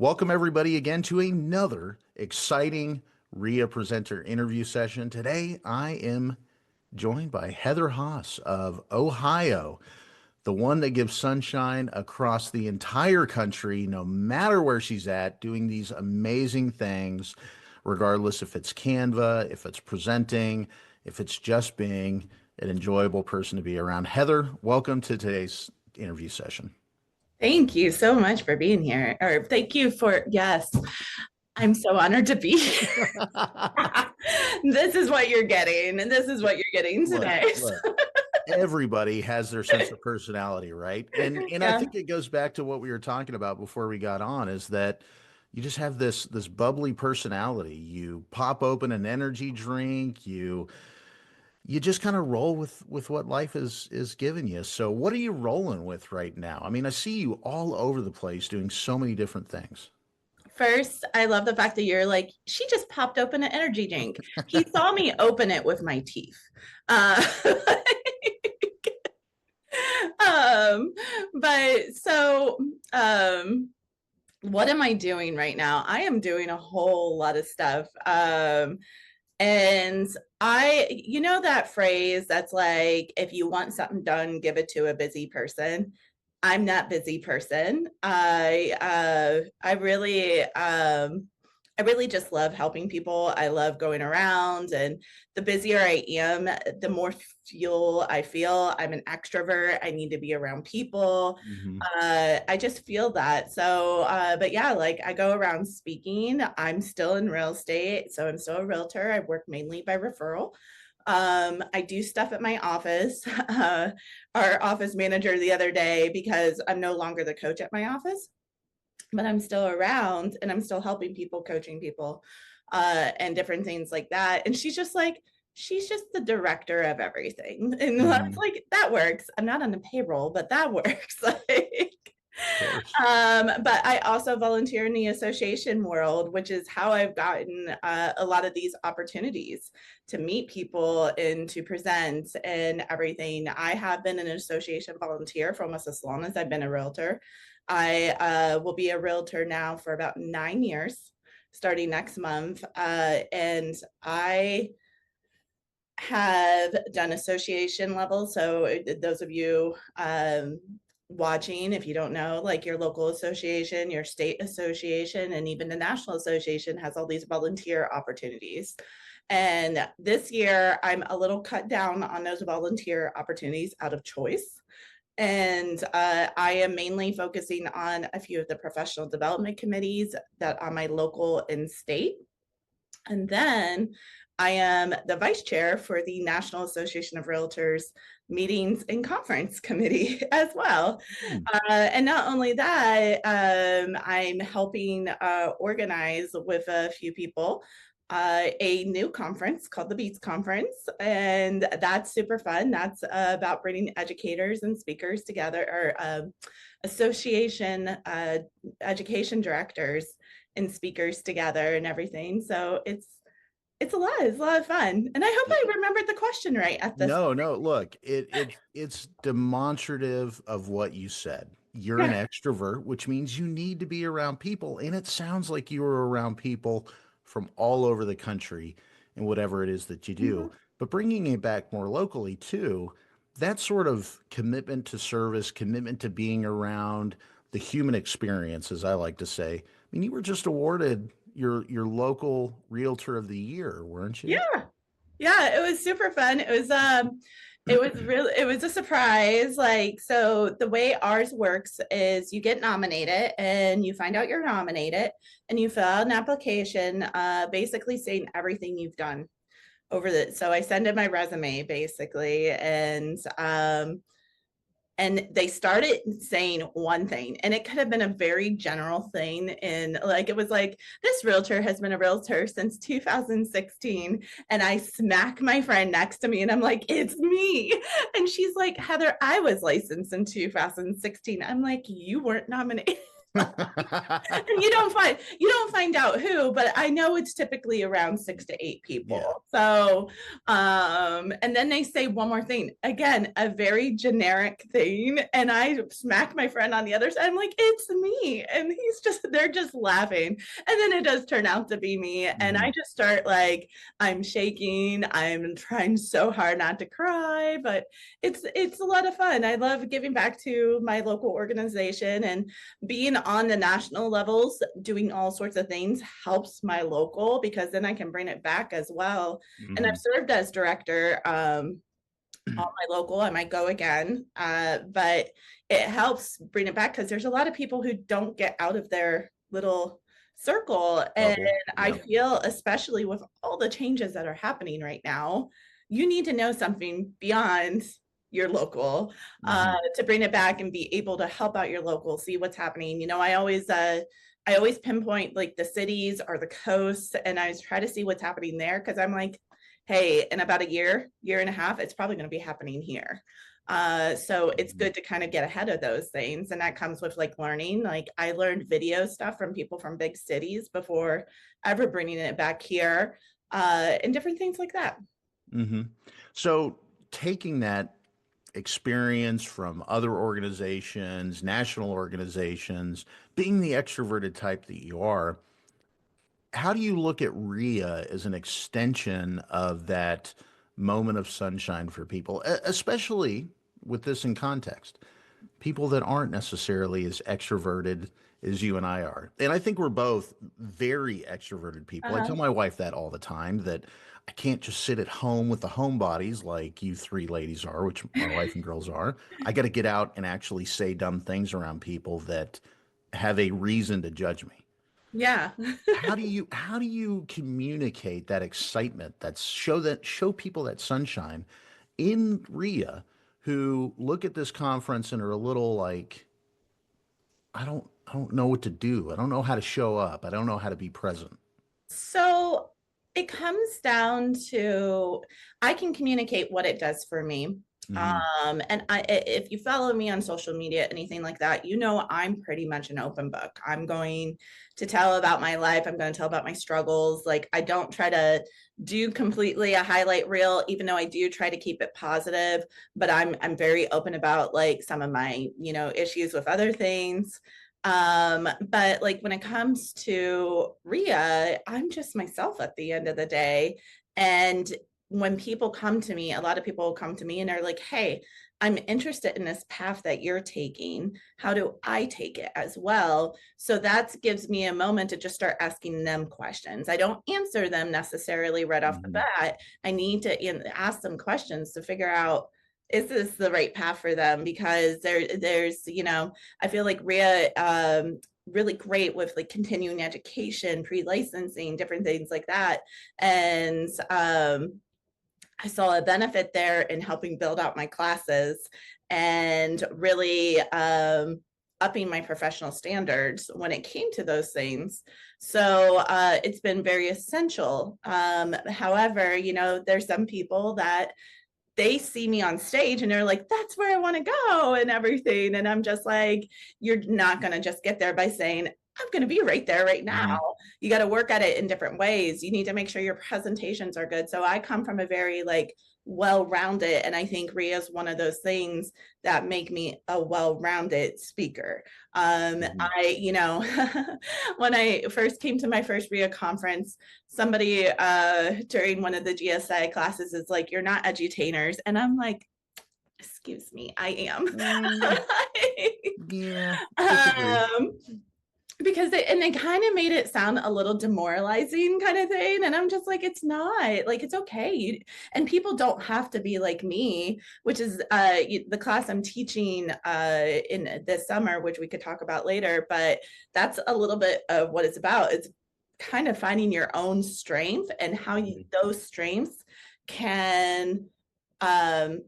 Welcome, everybody, again to another exciting REEA presenter interview session. Today, I am joined by Heather Haase of Ohio, the one that gives sunshine across the entire country, no matter where she's at, doing these amazing things, regardless if it's Canva, if it's presenting, if it's just being an enjoyable person to be around. Heather, welcome to today's interview session. Thank you so much for being here. Or thank you for, yes, I'm so honored to be here. This is what you're getting, and this is what you're getting Look, today. look. Everybody has their sense of personality, right? And I Yeah. think it goes back to what we were talking about before we got on, is that you just have this bubbly personality. You pop open an energy drink, you just kind of roll with what life is giving you. So what are you rolling with right now? I mean, I see you all over the place doing so many different things. First, I love the fact that you're like, she just popped open an energy drink. He saw me open it with my teeth. Uh, um, but so, um, what am I doing right now? I am doing a whole lot of stuff. And you know that phrase that's like, if you want something done, give it to a busy person. I'm that busy person. I really just love helping people. I love going around, and the busier I am, the more fuel I feel. I'm an extrovert. I need to be around people. Hmm. I just feel that. So, but yeah, like I go around speaking. I'm still in real estate, so I'm still a realtor. I work mainly by referral. I do stuff at my office. Our office manager the other day, because I'm no longer the coach at my office, but I'm still around and I'm still helping people, coaching people, and different things like that. And she's just the director of everything. And that's Hmm. like, that works. I'm not on the payroll, but that works. Like, Of course. but I also volunteer in the association world, which is how I've gotten a lot of these opportunities to meet people and to present and everything. I have been an association volunteer for almost as long as I've been a realtor. I will be a realtor now for about 9 years, starting next month. And I have done association level. So those of you watching, if you don't know, like your local association, your state association, and even the national association has all these volunteer opportunities. And this year, I'm a little cut down on those volunteer opportunities out of choice. And I am mainly focusing on a few of the professional development committees that are my local and state. And then I am the vice chair for the National Association of Realtors meetings and conference committee as well. Hmm. And not only that, I'm helping organize with a few people a new conference called the Beats Conference. And that's super fun. That's about bringing educators and speakers together, or association education directors and speakers together and everything. So it's a lot. It's a lot of fun. And I hope I remembered the question right at this. No, no, look, it's demonstrative of what you said. You're an Yeah. extrovert, which means you need to be around people, and it sounds like you were around people from all over the country and whatever it is that you do. Mhm. But bringing it back more locally too, that sort of commitment to service, commitment to being around the human experience, as I like to say. I mean, you were just awarded your local Realtor of the Year, weren't you? Yeah. Yeah, it was super fun. It was a surprise. Like, so the way ours works is you get nominated and you find out you're nominated and you fill out an application, basically saying everything you've done over so I send in my resume basically, and they started saying one thing, and it could have been a very general thing, and like it was like, this realtor has been a realtor since 2016, and I smack my friend next to me and I'm like, it's me. And she's like, Heather, I was licensed in 2016. I'm like, you weren't nominated. And you don't find out who, but I know it's typically around 6 to 8 people. Yeah. So and then they say one more thing, again, a very generic thing, and I smack my friend on the other side. I'm like, it's me, and they're just laughing, and then it does turn out to be me, and I just start like, I'm shaking, I'm trying so hard not to cry, but it's a lot of fun. I love giving back to my local organization, and being on the national levels doing all sorts of things helps my local, because then I can bring it back as well. And I've served as director on my local. I might go again, but it helps bring it back, because there's a lot of people who don't get out of their little circle. And Bubble. I Yeah. feel, especially with all the changes that are happening right now, you need to know something beyond your local to bring it back and be able to help out your local, see what's happening. I always pinpoint like the cities or the coasts, and I try to see what's happening there, because I'm like, hey, in about a year and a half, it's probably going to be happening here. So it's good to kind of get ahead of those things. And that comes with like learning. Like I learned video stuff from people from big cities before ever bringing it back here, and different things like that. So taking that experience from other organizations, national organizations, being the extroverted type that you are, how do you look at REEA as an extension of that moment of sunshine for people, especially with this in context? People that aren't necessarily as extroverted as you and I are. And I think we're both very extroverted people. I Uh-huh. tell my wife that all the time, that I can't just sit at home with the homebodies like you three ladies are, which my wife and girls are. I got to get out and actually say dumb things around people that have a reason to judge me. Yeah. How do you communicate that excitement, show people that sunshine in REEA, who look at this conference and are a little like, I don't know what to do. I don't know how to show up. I don't know how to be present. So it comes down to, I can communicate what it does for me. Hmm. And if you follow me on social media, anything like that, I'm pretty much an open book. I'm going to tell about my life. I'm going to tell about my struggles. Like I don't try to do completely a highlight reel, even though I do try to keep it positive. But I'm very open about like some of my issues with other things. But like when it comes to REEA, I'm just myself at the end of the day. And when people come to me, a lot of people come to me and they're like, hey, I'm interested in this path that you're taking. How do I take it as well? So that gives me a moment to just start asking them questions. I don't answer them necessarily right off the Hmm. bat. I need to ask them questions to figure out, is this the right path for them? Because there's I feel like REEA really great with like continuing education, pre-licensing, different things like that. And I saw a benefit there in helping build out my classes and really upping my professional standards when it came to those things. So it's been very essential. However, there's some people that they see me on stage and they're like, that's where I want to go and everything. And I'm just like, you're not going to just get there by saying, I'm going to be right there right now. Hmm. You got to work at it in different ways. You need to make sure your presentations are good. So I come from a very like well-rounded, and I think REEA is one of those things that make me a well-rounded speaker. Hmm. When I first came to my first REEA conference, somebody during one of the GSI classes is like, you're not edutainers. And I'm like, excuse me, I am. Mm, yeah, disagree. Because they kind of made it sound a little demoralizing kind of thing, and I'm just like, it's not, like, it's okay, and people don't have to be like me, which is the class I'm teaching in this summer, which we could talk about later, but that's a little bit of what it's about. It's kind of finding your own strength and how those strengths can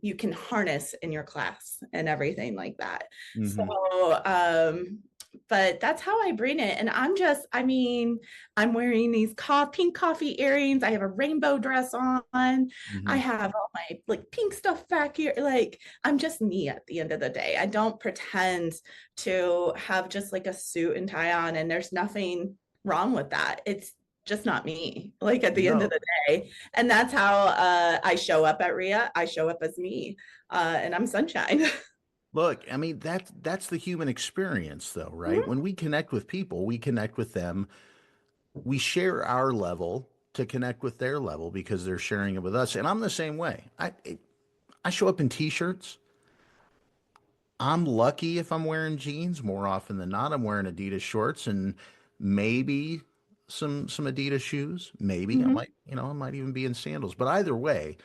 you can harness in your class and everything like that. Hmm. So but that's how I bring it. And I mean, I'm wearing these pink coffee earrings. I have a rainbow dress on. I Hmm. have all my like pink stuff back here. Like I'm just me at the end of the day. I don't pretend to have just like a suit and tie on, and there's nothing wrong with that. It's just not me, like at the end of No, the day. And that's how I show up at REEA. I show up as me, and I'm sunshine. look, I mean that's the human experience though, right? When we connect with people, we connect with them. We share our level to connect with their level because they're sharing it with us. And I'm the same way. I show up in t-shirts. I'm lucky if I'm wearing jeans. More often than not, I'm wearing Adidas shorts and maybe some Adidas shoes. Maybe I Mhm. might, I might even be in sandals. But either way,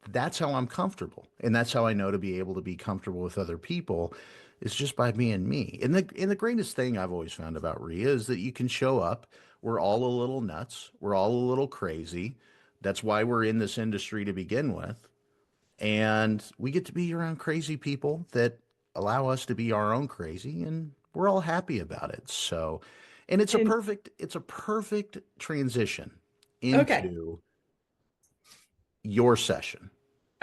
that's how I'm comfortable. And that's how I know to be able to be comfortable with other people is just by being me. And the greatest thing I've always found about REIA is that you can show up. We're all a little nuts. We're all a little crazy. That's why we're in this industry to begin with. And we get to be around crazy people that allow us to be our own crazy, and we're all happy about it. So, and And it's a perfect transition okay, into your session.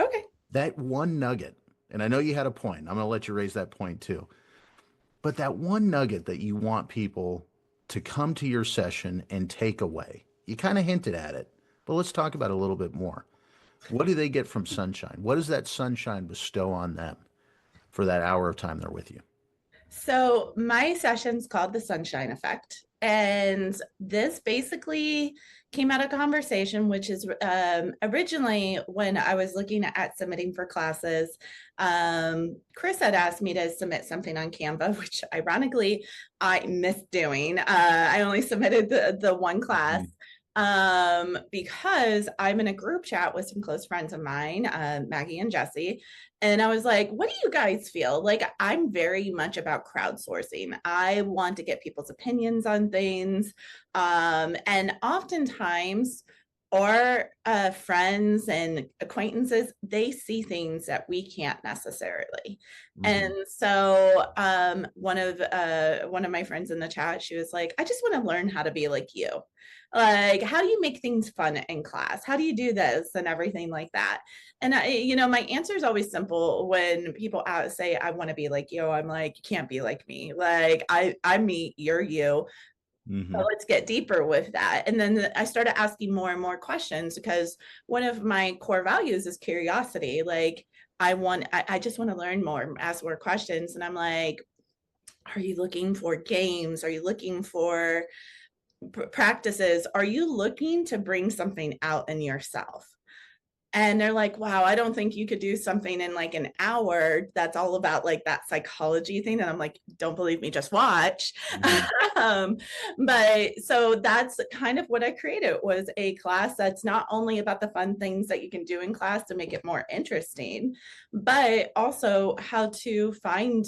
okay. That one nugget, and I know you had a point. I'm going to let you raise that point too. But that one nugget that you want people to come to your session and take away, you kind of hinted at it, but let's talk about it a little bit more. What do they get from sunshine? What does that sunshine bestow on them for that hour of time they're with you? So my session's called the Sunshine Effect. And this basically came out of conversation, which is originally when I was looking at submitting for classes. Chris had asked me to submit something on Canva, which ironically I missed doing. I only submitted the one class Mhm. because I'm in a group chat with some close friends of mine, Maggie and Jesse. And I was like, what do you guys feel? Like, I'm very much about crowdsourcing. I want to get people's opinions on things. And oftentimes, our friends and acquaintances, they see things that we can't necessarily. And Mhm. so one of my friends in the chat, she was like, I just want to learn how to be like you. Like, how do you make things fun in class? How do you do this and everything like that? And my answer is always simple when people say, I want to be like you. I'm like, you can't be like me. Like, I'm me, you're you. So Mhm. let's get deeper with that. And then I started asking more and more questions because one of my core values is curiosity. Like, I just want to learn more, ask more questions. And I'm like, are you looking for games? Are you looking for practices? Are you looking to bring something out in yourself? And they're like, wow, I don't think you could do something in like an hour that's all about like that psychology thing. And I'm like, don't believe me, just watch. Mhm. um, but so that's kind of what I created, was a class that's not only about the fun things that you can do in class to make it more interesting, but also how to find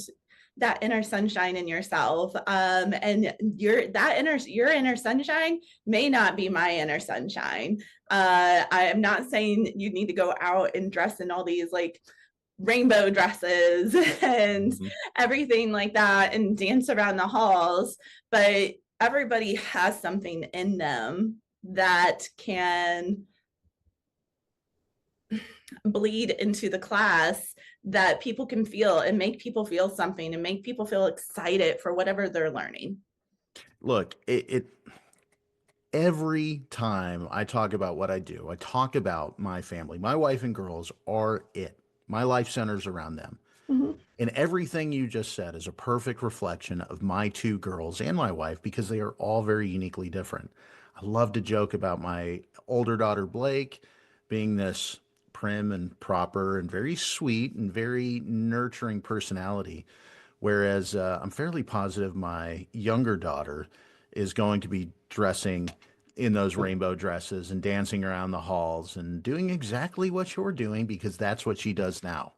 that inner sunshine in yourself. And your inner sunshine may not be my inner sunshine. I am not saying you need to go out and dress in all these like rainbow dresses and Mhm. everything like that and dance around the halls, but everybody has something in them that can bleed into the class, that people can feel and make people feel something and make people feel excited for whatever they're learning. Look, it every time I talk about what I do, I talk about my family. My wife and girls are it. My life centers around them. Mhm. And everything you just said is a perfect reflection of my two girls and my wife because they are all very uniquely different. I love to joke about my older daughter, Blake, being this prim and proper and very sweet and very nurturing personality. Whereas I'm fairly positive my younger daughter is going to be dressing in those rainbow dresses and dancing around the halls and doing exactly what you're doing because that's what she does now.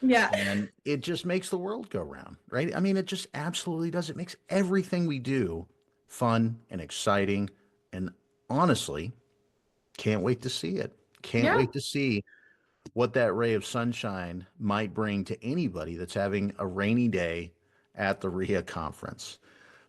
Yeah. And it just makes the world go round, right? I mean, it just absolutely does. It makes everything we do fun and exciting. And honestly, can't wait to see it. Can't Yeah. wait to see what that ray of sunshine might bring to anybody that's having a rainy day at the REEA conference.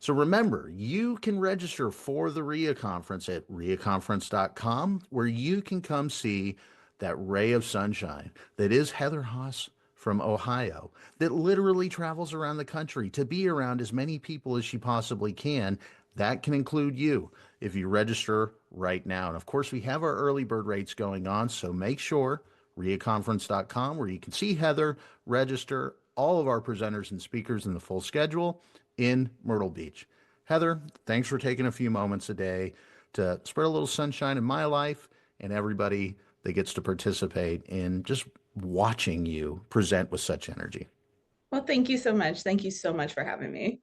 So remember, you can register for the REEA conference at reaconference.com, where you can come see that ray of sunshine that is Heather Haase from Ohio, that literally travels around the country to be around as many people as she possibly can. That can include you if you register right now. And of course, we have our early bird rates going on, so make sure reaconference.com, where you can see Heather, register all of our presenters and speakers in the full schedule in Myrtle Beach. Heather, thanks for taking a few moments a day to spread a little sunshine in my life and everybody that gets to participate in just watching you present with such energy. Well, thank you so much. Thank you so much for having me.